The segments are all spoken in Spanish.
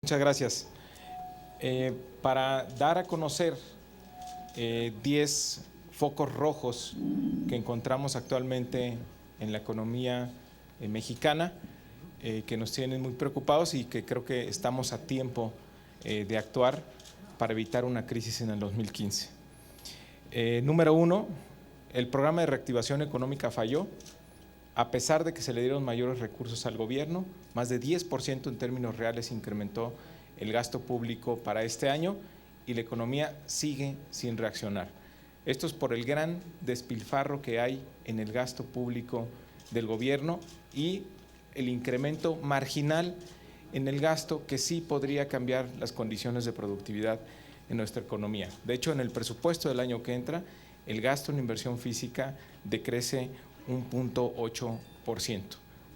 Muchas gracias. Para dar a conocer 10 focos rojos que encontramos actualmente en la economía mexicana, que nos tienen muy preocupados y que creo que estamos a tiempo de actuar para evitar una crisis en el 2015. Número 1, el programa de reactivación económica falló. A pesar de que se le dieron mayores recursos al gobierno, más de 10% en términos reales incrementó el gasto público para este año y la economía sigue sin reaccionar. Esto es por el gran despilfarro que hay en el gasto público del gobierno y el incremento marginal en el gasto que sí podría cambiar las condiciones de productividad en nuestra economía. De hecho, en el presupuesto del año que entra, el gasto en inversión física decrece 1.8%,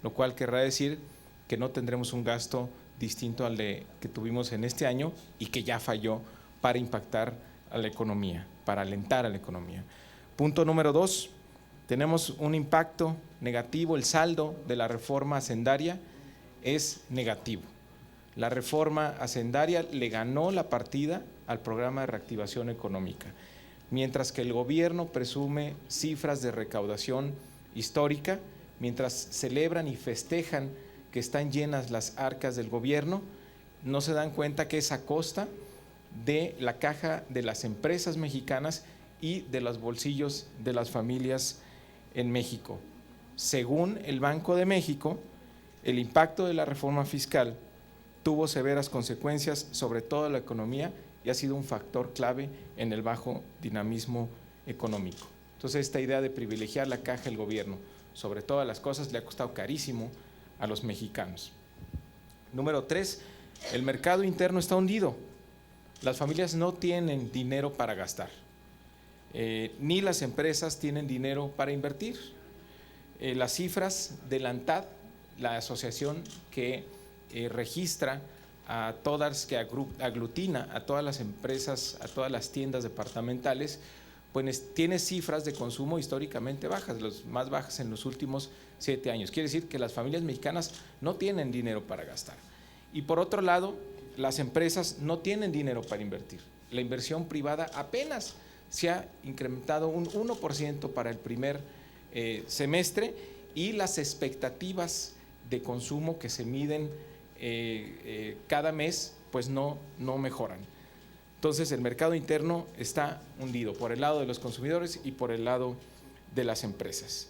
lo cual querrá decir que no tendremos un gasto distinto al que tuvimos en este año y que ya falló para impactar a la economía, para alentar a la economía. Punto número 2, tenemos un impacto negativo, el saldo de la reforma hacendaria es negativo. La reforma hacendaria le ganó la partida al programa de reactivación económica, mientras que el gobierno presume cifras de recaudación histórica, mientras celebran y festejan que están llenas las arcas del gobierno, no se dan cuenta que es a costa de la caja de las empresas mexicanas y de los bolsillos de las familias en México. Según el Banco de México, el impacto de la reforma fiscal tuvo severas consecuencias sobre toda la economía y ha sido un factor clave en el bajo dinamismo económico. Entonces, esta idea de privilegiar la caja del gobierno sobre todas las cosas le ha costado carísimo a los mexicanos. Número 3, el mercado interno está hundido. Las familias no tienen dinero para gastar, ni las empresas tienen dinero para invertir. Las cifras del ANTAD, la asociación que registra a todas, que aglutina a todas las empresas, a todas las tiendas departamentales, pues tiene cifras de consumo históricamente bajas, las más bajas en los últimos 7 años. Quiere decir que las familias mexicanas no tienen dinero para gastar. Y por otro lado, las empresas no tienen dinero para invertir. La inversión privada apenas se ha incrementado un 1% para el primer semestre y las expectativas de consumo que se miden cada mes pues no mejoran. Entonces el mercado interno está hundido por el lado de los consumidores y por el lado de las empresas.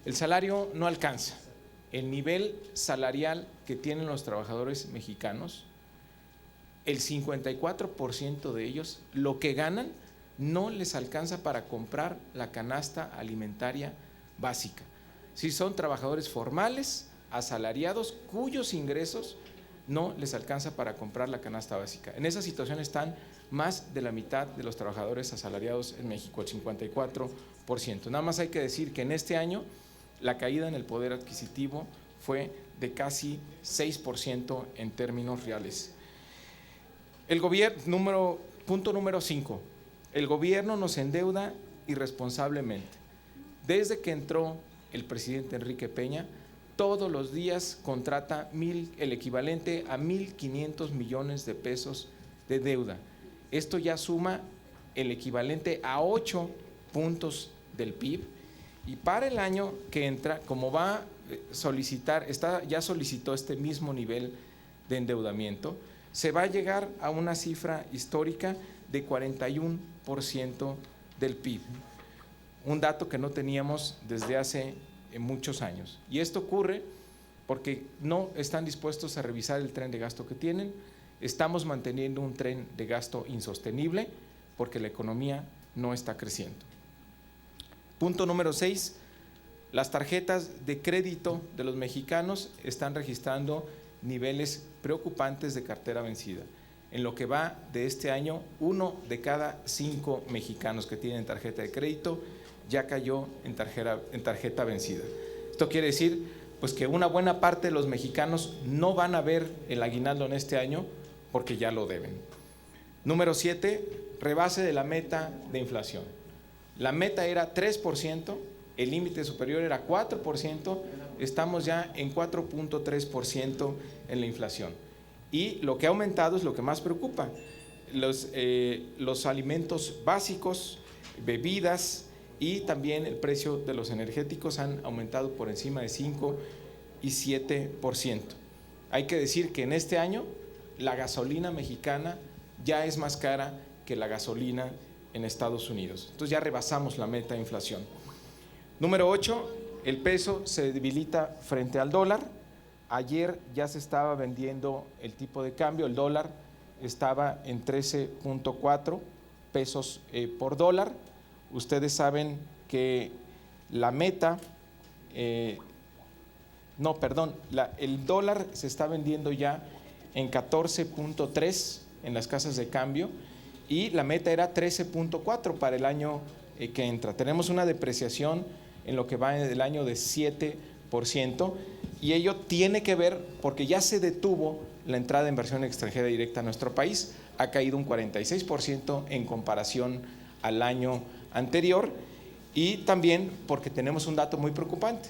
El salario no alcanza. El nivel salarial que tienen los trabajadores mexicanos, el 54% de ellos, lo que ganan no les alcanza para comprar la canasta alimentaria básica. Si son trabajadores formales, asalariados, cuyos ingresos no les alcanza para comprar la canasta básica. En esa situación están más de la mitad de los trabajadores asalariados en México, el 54%. Nada más hay que decir que en este año la caída en el poder adquisitivo fue de casi 6% en términos reales. El gobierno, punto número 5, el gobierno nos endeuda irresponsablemente. Desde que entró el presidente Enrique Peña, todos los días contrata el equivalente a 1.500 millones de pesos de deuda. Esto ya suma el equivalente a 8 puntos del PIB y para el año que entra, como va a solicitar, ya solicitó este mismo nivel de endeudamiento, se va a llegar a una cifra histórica de 41% del PIB, un dato que no teníamos desde hace muchos años. Y esto ocurre porque no están dispuestos a revisar el tren de gasto que tienen, estamos manteniendo un tren de gasto insostenible porque la economía no está creciendo. Punto número 6, las tarjetas de crédito de los mexicanos están registrando niveles preocupantes de cartera vencida. En lo que va de este año, 1 de cada 5 mexicanos que tienen tarjeta de crédito ya cayó en tarjeta vencida. Esto quiere decir pues que una buena parte de los mexicanos no van a ver el aguinaldo en este año porque ya lo deben. Número 7, rebase de la meta de inflación. La meta era 3%, el límite superior era 4%, estamos ya en 4.3% en la inflación. Y lo que ha aumentado es lo que más preocupa, los alimentos básicos, bebidas y también el precio de los energéticos han aumentado por encima de 5 y 7%. Hay que decir que en este año la gasolina mexicana ya es más cara que la gasolina en Estados Unidos. Entonces ya rebasamos la meta de inflación. Número 8, el peso se debilita frente al dólar. Ayer ya se estaba vendiendo el tipo de cambio, el dólar estaba en 13.4 pesos por dólar. Ustedes saben que la meta, el dólar se está vendiendo ya en 14.3 en las casas de cambio y la meta era 13.4 para el año que entra. Tenemos una depreciación en lo que va en el año de 7%, y ello tiene que ver porque ya se detuvo la entrada de inversión extranjera directa a nuestro país, ha caído un 46% en comparación al año anterior, y también porque tenemos un dato muy preocupante: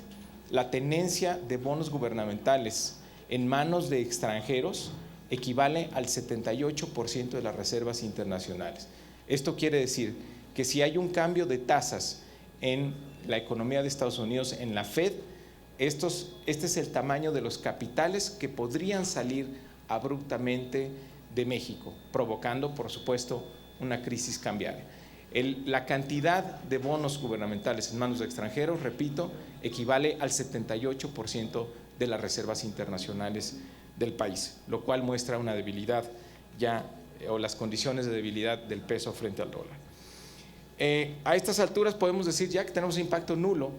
la tenencia de bonos gubernamentales en manos de extranjeros equivale al 78% de las reservas internacionales. Esto quiere decir que si hay un cambio de tasas en la economía de Estados Unidos, en la Fed, este es el tamaño de los capitales que podrían salir abruptamente de México, provocando, por supuesto, una crisis cambiaria. La cantidad de bonos gubernamentales en manos de extranjeros, repito, equivale al 78% de las reservas internacionales del país, lo cual muestra una debilidad ya, o las condiciones de debilidad del peso frente al dólar. A estas alturas podemos decir ya que tenemos un impacto nulo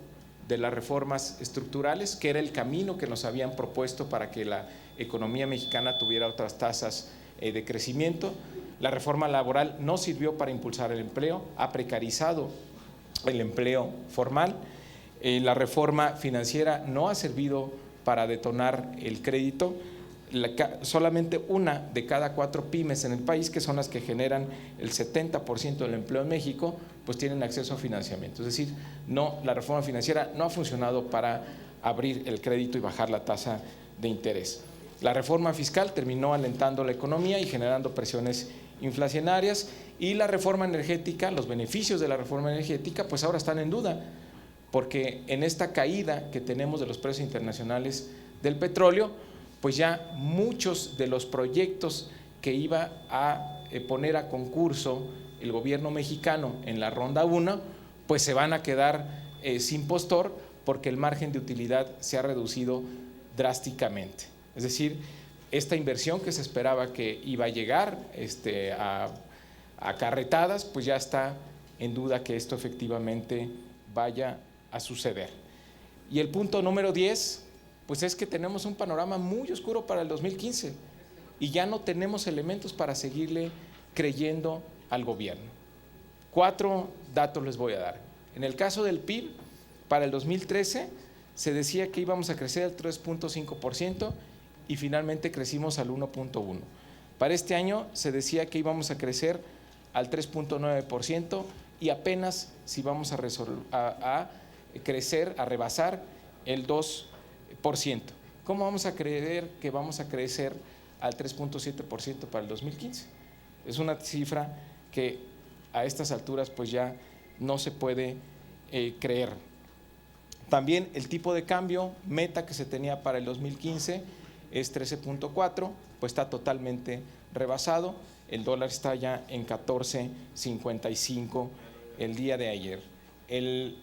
de las reformas estructurales, que era el camino que nos habían propuesto para que la economía mexicana tuviera otras tasas de crecimiento. La reforma laboral no sirvió para impulsar el empleo, ha precarizado el empleo formal. La reforma financiera no ha servido para detonar el crédito. Solamente una de cada 4 pymes en el país, que son las que generan el 70% del empleo en México, pues tienen acceso a financiamiento. Es decir, la reforma financiera no ha funcionado para abrir el crédito y bajar la tasa de interés. La reforma fiscal terminó alentando la economía y generando presiones inflacionarias, y la reforma energética, los beneficios de la reforma energética, pues ahora están en duda, porque en esta caída que tenemos de los precios internacionales del petróleo, pues ya muchos de los proyectos que iba a poner a concurso el gobierno mexicano en la ronda 1, pues se van a quedar sin postor, porque el margen de utilidad se ha reducido drásticamente. Es decir, esta inversión que se esperaba que iba a llegar a carretadas, pues ya está en duda que esto efectivamente vaya a suceder. Y el punto número 10, pues es que tenemos un panorama muy oscuro para el 2015 y ya no tenemos elementos para seguirle creyendo al gobierno. 4 datos les voy a dar. En el caso del PIB, para el 2013 se decía que íbamos a crecer al 3.5% y finalmente crecimos al 1.1%. Para este año se decía que íbamos a crecer al 3.9% y apenas si vamos a crecer, a rebasar el 2%. ¿Cómo vamos a creer que vamos a crecer al 3.7% para el 2015? Es una cifra que a estas alturas pues ya no se puede creer. También el tipo de cambio meta que se tenía para el 2015 es 13.4, pues está totalmente rebasado. El dólar está ya en 14.55 el día de ayer. El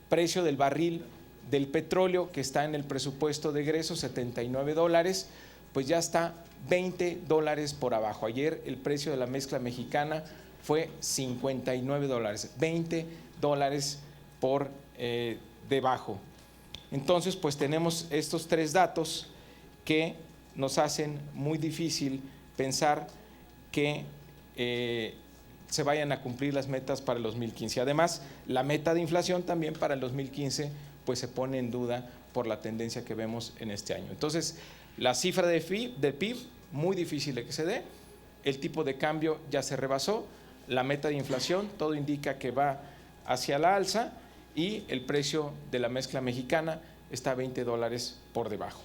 precio del barril del petróleo, que está en el presupuesto de egresos, $79, pues ya está $20 por abajo. Ayer el precio de la mezcla mexicana fue $59, $20 por debajo. Entonces, pues tenemos estos 3 datos que nos hacen muy difícil pensar que se vayan a cumplir las metas para el 2015. Además, la meta de inflación también para el 2015 pues se pone en duda por la tendencia que vemos en este año. Entonces, la cifra de PIB muy difícil de que se dé, el tipo de cambio ya se rebasó, la meta de inflación todo indica que va hacia la alza y el precio de la mezcla mexicana está $20 por debajo.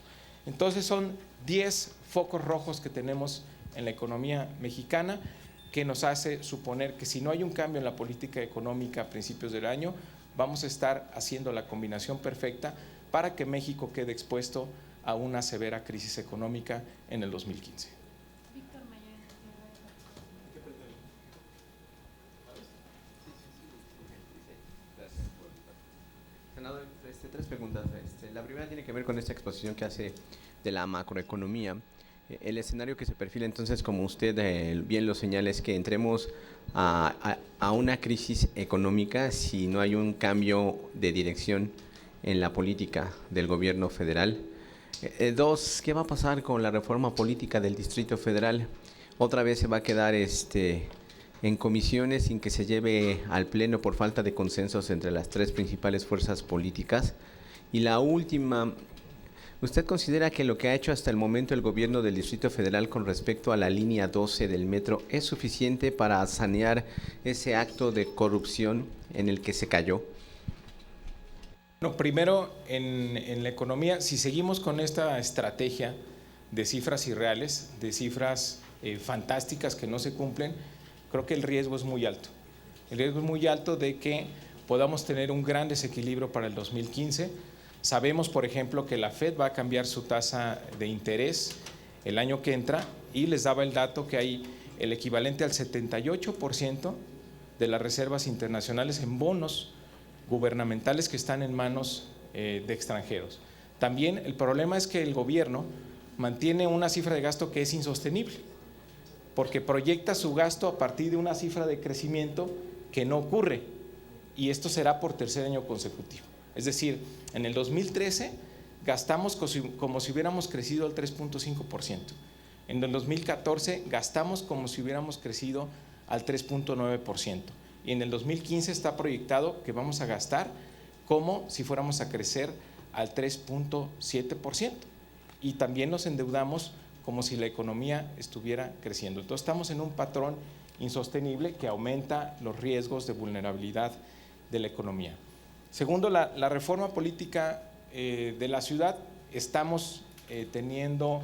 Entonces son 10 focos rojos que tenemos en la economía mexicana que nos hace suponer que si no hay un cambio en la política económica a principios del año, vamos a estar haciendo la combinación perfecta para que México quede expuesto a una severa crisis económica en el 2015. Senador, tres preguntas. La primera tiene que ver con esta exposición que hace de la macroeconomía. El escenario que se perfila entonces, como usted bien lo señala, es que entremos a una crisis económica si no hay un cambio de dirección en la política del gobierno federal. Dos, ¿qué va a pasar con la reforma política del Distrito Federal? Otra vez se va a quedar en comisiones sin que se lleve al Pleno por falta de consensos entre las tres principales fuerzas políticas. Y la última, ¿usted considera que lo que ha hecho hasta el momento el gobierno del Distrito Federal con respecto a la línea 12 del metro es suficiente para sanear ese acto de corrupción en el que se cayó? Bueno, primero, en la economía, si seguimos con esta estrategia de cifras irreales, de cifras fantásticas que no se cumplen, creo que el riesgo es muy alto. El riesgo es muy alto de que podamos tener un gran desequilibrio para el 2015. Sabemos, por ejemplo, que la Fed va a cambiar su tasa de interés el año que entra y les daba el dato que hay el equivalente al 78% de las reservas internacionales en bonos gubernamentales que están en manos de extranjeros. También el problema es que el gobierno mantiene una cifra de gasto que es insostenible, porque proyecta su gasto a partir de una cifra de crecimiento que no ocurre, y esto será por tercer año consecutivo. Es decir, en el 2013 gastamos como si hubiéramos crecido al 3.5%. En el 2014 gastamos como si hubiéramos crecido al 3.9%. Y en el 2015 está proyectado que vamos a gastar como si fuéramos a crecer al 3.7%. Y también nos endeudamos como si la economía estuviera creciendo. Entonces estamos en un patrón insostenible que aumenta los riesgos de vulnerabilidad de la economía. Segundo, la reforma política de la ciudad. Estamos teniendo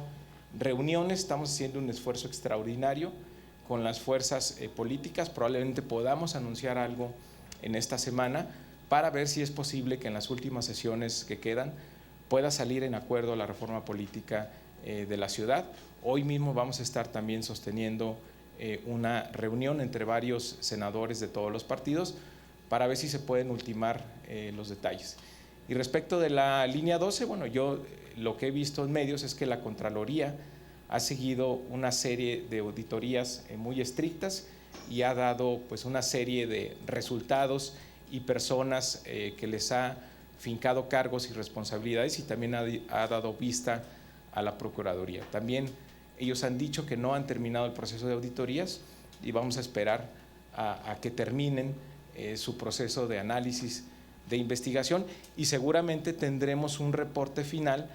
reuniones, estamos haciendo un esfuerzo extraordinario con las fuerzas políticas. Probablemente podamos anunciar algo en esta semana para ver si es posible que en las últimas sesiones que quedan pueda salir en acuerdo la reforma política de la ciudad. Hoy mismo vamos a estar también sosteniendo una reunión entre varios senadores de todos los partidos para ver si se pueden ultimar los detalles. Y respecto de la línea 12, bueno, yo lo que he visto en medios es que la Contraloría ha seguido una serie de auditorías muy estrictas y ha dado pues una serie de resultados y personas que les ha fincado cargos y responsabilidades, y también ha dado vista a la Procuraduría. También ellos han dicho que no han terminado el proceso de auditorías y vamos a esperar a que terminen su proceso de análisis de investigación, y seguramente tendremos un reporte final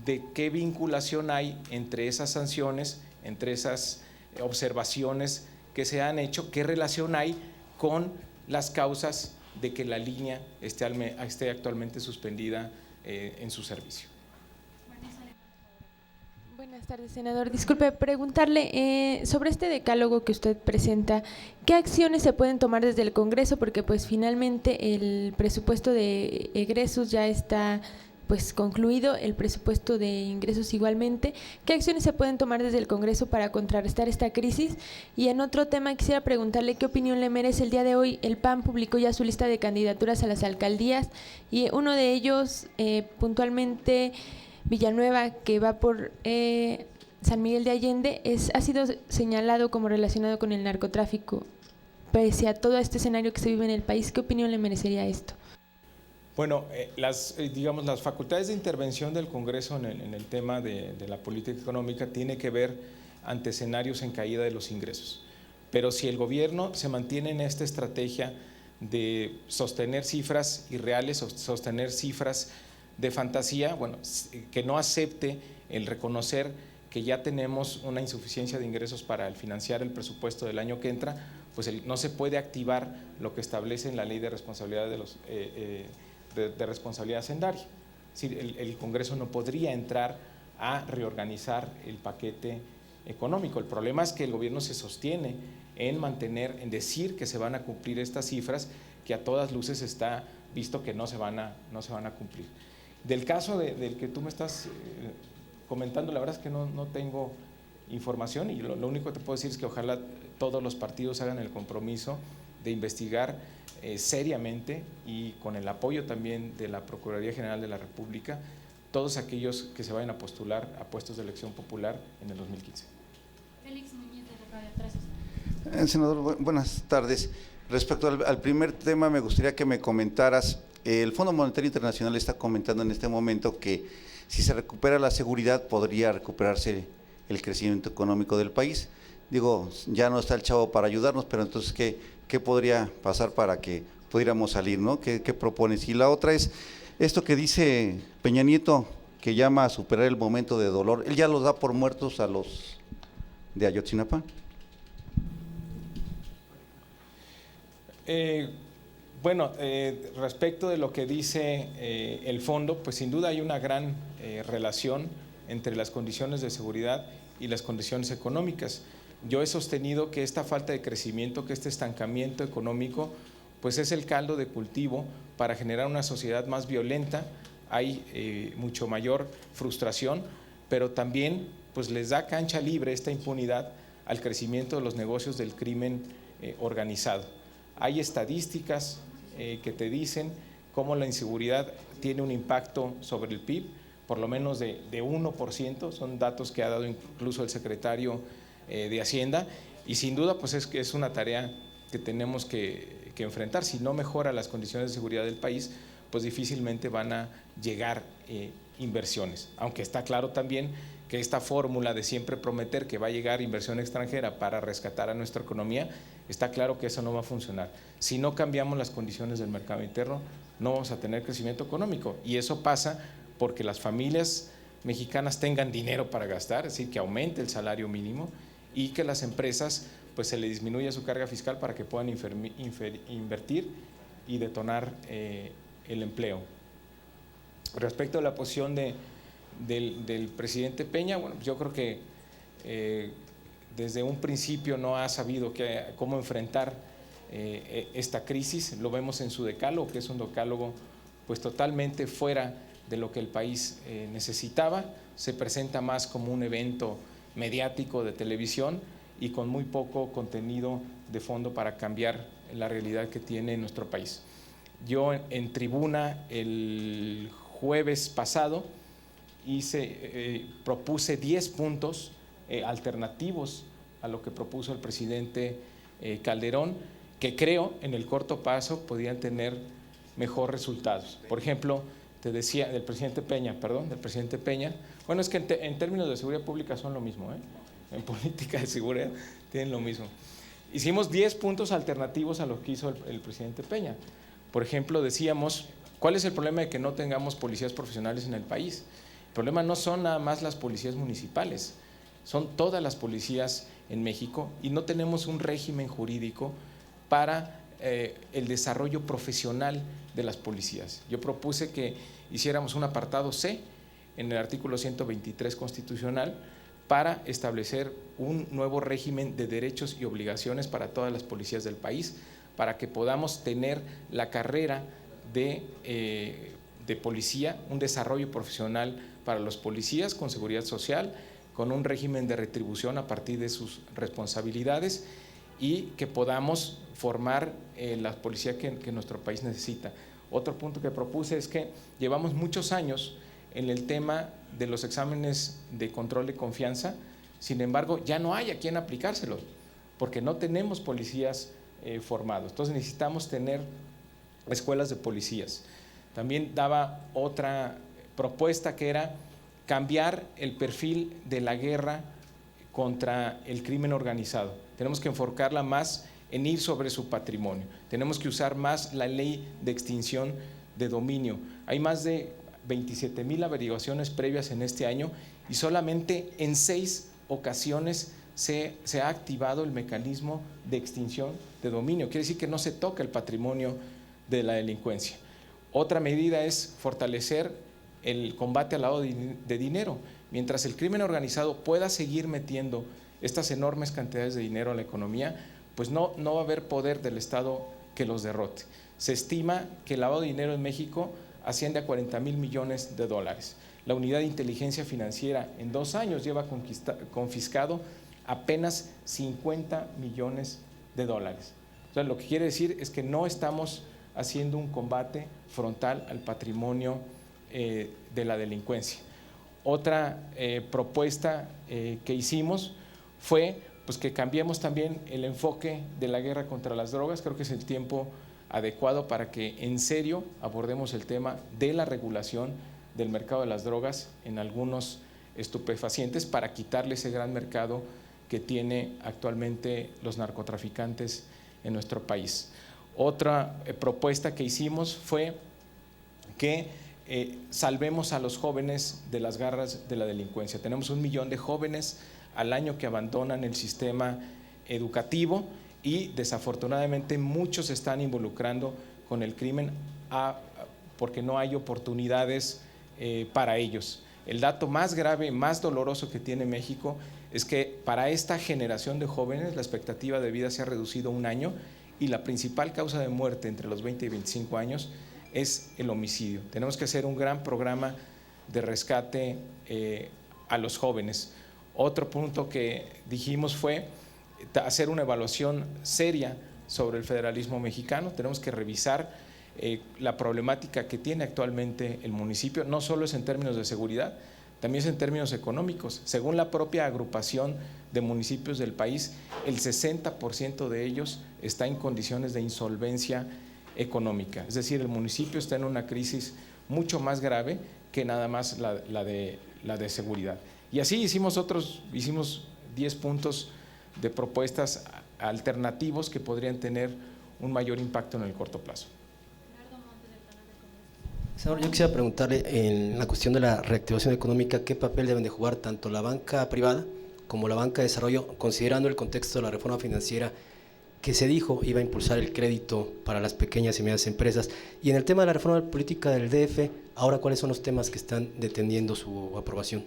de qué vinculación hay entre esas sanciones, entre esas observaciones que se han hecho, qué relación hay con las causas de que la línea esté actualmente suspendida en su servicio. Buenas tardes, senador. Disculpe preguntarle sobre este decálogo que usted presenta, ¿qué acciones se pueden tomar desde el Congreso? Porque pues finalmente el presupuesto de egresos ya está pues concluido, el presupuesto de ingresos igualmente. ¿Qué acciones se pueden tomar desde el Congreso para contrarrestar esta crisis? Y en otro tema quisiera preguntarle qué opinión le merece. El día de hoy el PAN publicó ya su lista de candidaturas a las alcaldías y uno de ellos puntualmente Villanueva, que va por San Miguel de Allende, ha sido señalado como relacionado con el narcotráfico. Pese a todo este escenario que se vive en el país, ¿qué opinión le merecería esto? Bueno, las facultades de intervención del Congreso en el tema de la política económica tiene que ver ante escenarios en caída de los ingresos. Pero si el gobierno se mantiene en esta estrategia de sostener cifras irreales o sostener cifras de fantasía, bueno, que no acepte el reconocer que ya tenemos una insuficiencia de ingresos para el financiar el presupuesto del año que entra, pues no se puede activar lo que establece en la ley de responsabilidad de responsabilidad hacendaria. Es decir, el Congreso no podría entrar a reorganizar el paquete económico. El problema es que el gobierno se sostiene en decir que se van a cumplir estas cifras, que a todas luces está visto que no se van a cumplir. Del caso del que tú me estás comentando, la verdad es que no tengo información, y lo único que te puedo decir es que ojalá todos los partidos hagan el compromiso de investigar seriamente, y con el apoyo también de la Procuraduría General de la República, todos aquellos que se vayan a postular a puestos de elección popular en el 2015. Félix Muñiz, de Radio 13. Senador, buenas tardes. Respecto al primer tema, me gustaría que me comentaras, el Fondo Monetario Internacional está comentando en este momento que si se recupera la seguridad, podría recuperarse el crecimiento económico del país. Digo, ya no está el chavo para ayudarnos, pero entonces, ¿qué podría pasar para que pudiéramos salir, ¿no? ¿Qué propones? Y la otra es, esto que dice Peña Nieto, que llama a superar el momento de dolor, ¿él ya los da por muertos a los de Ayotzinapa? Bueno, respecto de lo que dice el fondo, pues sin duda hay una gran relación entre las condiciones de seguridad y las condiciones económicas. Yo he sostenido que esta falta de crecimiento, que este estancamiento económico, pues es el caldo de cultivo para generar una sociedad más violenta. Hay mucho mayor frustración, pero también pues les da cancha libre esta impunidad al crecimiento de los negocios del crimen organizado. Hay estadísticas que te dicen cómo la inseguridad tiene un impacto sobre el PIB, por lo menos de 1%, son datos que ha dado incluso el secretario de Hacienda, y sin duda pues es una tarea que tenemos que enfrentar. Si no mejora las condiciones de seguridad del país, pues difícilmente van a llegar inversiones, aunque está claro también que esta fórmula de siempre prometer que va a llegar inversión extranjera para rescatar a nuestra economía, está claro que eso no va a funcionar. Si no cambiamos las condiciones del mercado interno, no vamos a tener crecimiento económico, y eso pasa porque las familias mexicanas tengan dinero para gastar, es decir, que aumente el salario mínimo, y que las empresas pues se les disminuya su carga fiscal para que puedan invertir y detonar el empleo. Respecto a la posición del presidente Peña, bueno, yo creo que desde un principio no ha sabido cómo enfrentar esta crisis. Lo vemos en su decálogo, que es un decálogo pues totalmente fuera de lo que el país necesitaba. Se presenta más como un evento mediático de televisión y con muy poco contenido de fondo para cambiar la realidad que tiene nuestro país. Yo en tribuna el jueves pasado propuse 10 puntos alternativos a lo que propuso el presidente Calderón, que creo en el corto plazo podían tener mejores resultados. Por ejemplo, te decía del presidente Peña, bueno, es que en términos de seguridad pública son lo mismo, en política de seguridad tienen lo mismo. Hicimos 10 puntos alternativos a lo que hizo el presidente Peña. Por ejemplo, decíamos, ¿cuál es el problema de que no tengamos policías profesionales en el país? El problema no son nada más las policías municipales, son todas las policías en México, y no tenemos un régimen jurídico para el desarrollo profesional de las policías. Yo propuse que hiciéramos un apartado C en el artículo 123 constitucional para establecer un nuevo régimen de derechos y obligaciones para todas las policías del país, para que podamos tener la carrera de policía, un desarrollo profesional para los policías con seguridad social, con un régimen de retribución a partir de sus responsabilidades, y que podamos formar la policía que nuestro país necesita. Otro punto que propuse es que llevamos muchos años en el tema de los exámenes de control de confianza, sin embargo ya no hay a quien aplicárselos, porque no tenemos policías formados. Entonces necesitamos tener escuelas de policías. También daba otra propuesta, que era cambiar el perfil de la guerra contra el crimen organizado. Tenemos que enfocarla más en ir sobre su patrimonio. Tenemos que usar más la ley de extinción de dominio. Hay más de 27,000 averiguaciones previas en este año, y solamente en 6 ocasiones se ha activado el mecanismo de extinción de dominio. Quiere decir que no se toca el patrimonio de la delincuencia. Otra medida es fortalecer el combate al lavado de dinero. mientras el crimen organizado pueda seguir metiendo estas enormes cantidades de dinero a la economía, pues no va a haber poder del Estado que los derrote. Se estima que el lavado de dinero en México asciende a 40,000 millones de dólares. La Unidad de Inteligencia Financiera en 2 años lleva confiscado apenas 50 millones de dólares. O sea, lo que quiere decir es que no estamos haciendo un combate frontal al patrimonio de la delincuencia. Otra propuesta que hicimos fue pues, que cambiemos también el enfoque de la guerra contra las drogas. Creo que es el tiempo adecuado para que en serio abordemos el tema de la regulación del mercado de las drogas en algunos estupefacientes para quitarle ese gran mercado que tiene actualmente los narcotraficantes en nuestro país. Otra propuesta que hicimos fue que salvemos a los jóvenes de las garras de la delincuencia. Tenemos 1 millón de jóvenes al año que abandonan el sistema educativo y desafortunadamente muchos se están involucrando con el crimen porque no hay oportunidades para ellos. El dato más grave, más doloroso que tiene México es que para esta generación de jóvenes la expectativa de vida se ha reducido 1 año y la principal causa de muerte entre los 20 y 25 años es el homicidio. Tenemos que hacer un gran programa de rescate a los jóvenes. Otro punto que dijimos fue hacer una evaluación seria sobre el federalismo mexicano. Tenemos que revisar la problemática que tiene actualmente el municipio, no solo es en términos de seguridad, también es en términos económicos. Según la propia agrupación de municipios del país, el 60% de ellos está en condiciones de insolvencia económica. Es decir, el municipio está en una crisis mucho más grave que nada más la de seguridad. Y así hicimos 10 puntos de propuestas alternativos que podrían tener un mayor impacto en el corto plazo. Senador, yo quisiera preguntarle en la cuestión de la reactivación económica, ¿qué papel deben de jugar tanto la banca privada como la banca de desarrollo, considerando el contexto de la reforma financiera que se dijo iba a impulsar el crédito para las pequeñas y medianas empresas? Y en el tema de la reforma política del DF, ahora, ¿cuáles son los temas que están deteniendo su aprobación?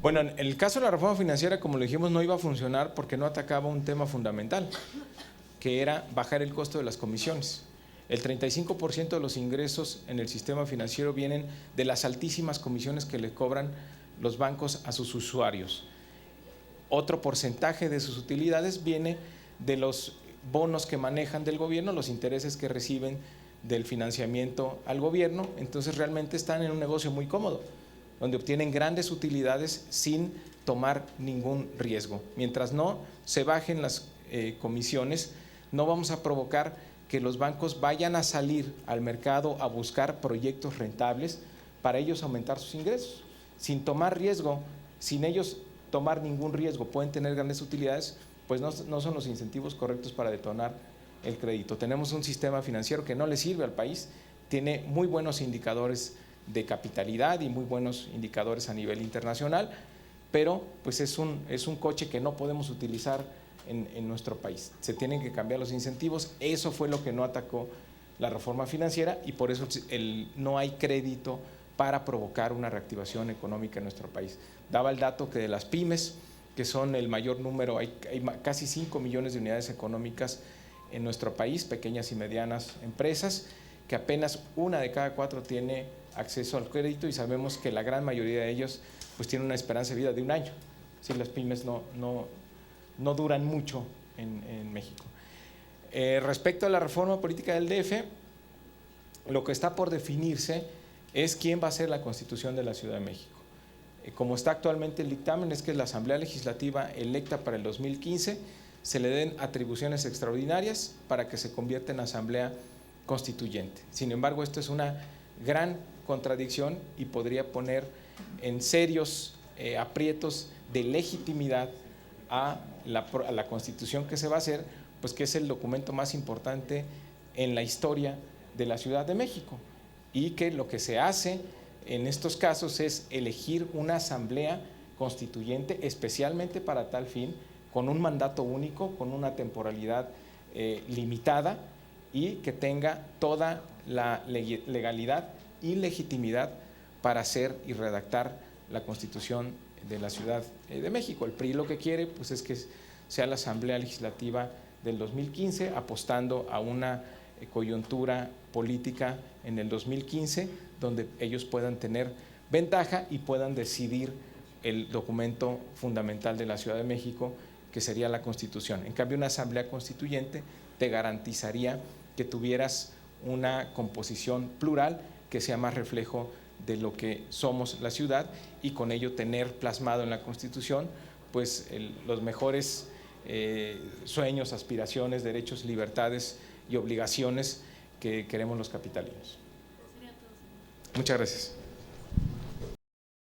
Bueno, en el caso de la reforma financiera, como le dijimos, no iba a funcionar porque no atacaba un tema fundamental, que era bajar el costo de las comisiones. El 35% de los ingresos en el sistema financiero vienen de las altísimas comisiones que le cobran los bancos a sus usuarios. Otro porcentaje de sus utilidades viene de los bonos que manejan del gobierno, los intereses que reciben del financiamiento al gobierno. Entonces realmente están en un negocio muy cómodo, donde obtienen grandes utilidades sin tomar ningún riesgo. Mientras no se bajen las comisiones, no vamos a provocar que los bancos vayan a salir al mercado a buscar proyectos rentables para ellos aumentar sus ingresos. Sin tomar riesgo, sin ellos tomar ningún riesgo, pueden tener grandes utilidades, pues no son los incentivos correctos para detonar el crédito. Tenemos un sistema financiero que no le sirve al país, tiene muy buenos indicadores de capitalidad y muy buenos indicadores a nivel internacional, pero pues es un coche que no podemos utilizar en nuestro país. Se tienen que cambiar los incentivos. Eso fue lo que no atacó la reforma financiera y por eso no hay crédito para provocar una reactivación económica en nuestro país. Daba el dato que de las pymes, que son el mayor número, hay casi 5 millones de unidades económicas en nuestro país, pequeñas y medianas empresas, que apenas 1 de cada 4 tiene acceso al crédito y sabemos que la gran mayoría de ellos pues tienen una esperanza de vida de 1 año. Sí, las pymes no duran mucho en México. Respecto a la reforma política del DF, lo que está por definirse es quién va a ser la Constitución de la Ciudad de México. Como está actualmente el dictamen, es que la Asamblea Legislativa electa para el 2015 se le den atribuciones extraordinarias para que se convierta en Asamblea Constituyente. Sin embargo, esto es una gran contradicción y podría poner en serios aprietos de legitimidad a la Constitución que se va a hacer, pues que es el documento más importante en la historia de la Ciudad de México, y que lo que se hace en estos casos es elegir una asamblea constituyente especialmente para tal fin, con un mandato único, con una temporalidad limitada y que tenga toda la legalidad y legitimidad para hacer y redactar la Constitución de la Ciudad de México. El PRI lo que quiere pues es que sea la Asamblea Legislativa del 2015, apostando a una coyuntura política en el 2015, donde ellos puedan tener ventaja y puedan decidir el documento fundamental de la Ciudad de México, que sería la Constitución. En cambio, una Asamblea Constituyente te garantizaría que tuvieras una composición plural que sea más reflejo de lo que somos la ciudad, y con ello tener plasmado en la Constitución pues los mejores sueños, aspiraciones, derechos, libertades y obligaciones que queremos los capitalinos. Muchas gracias.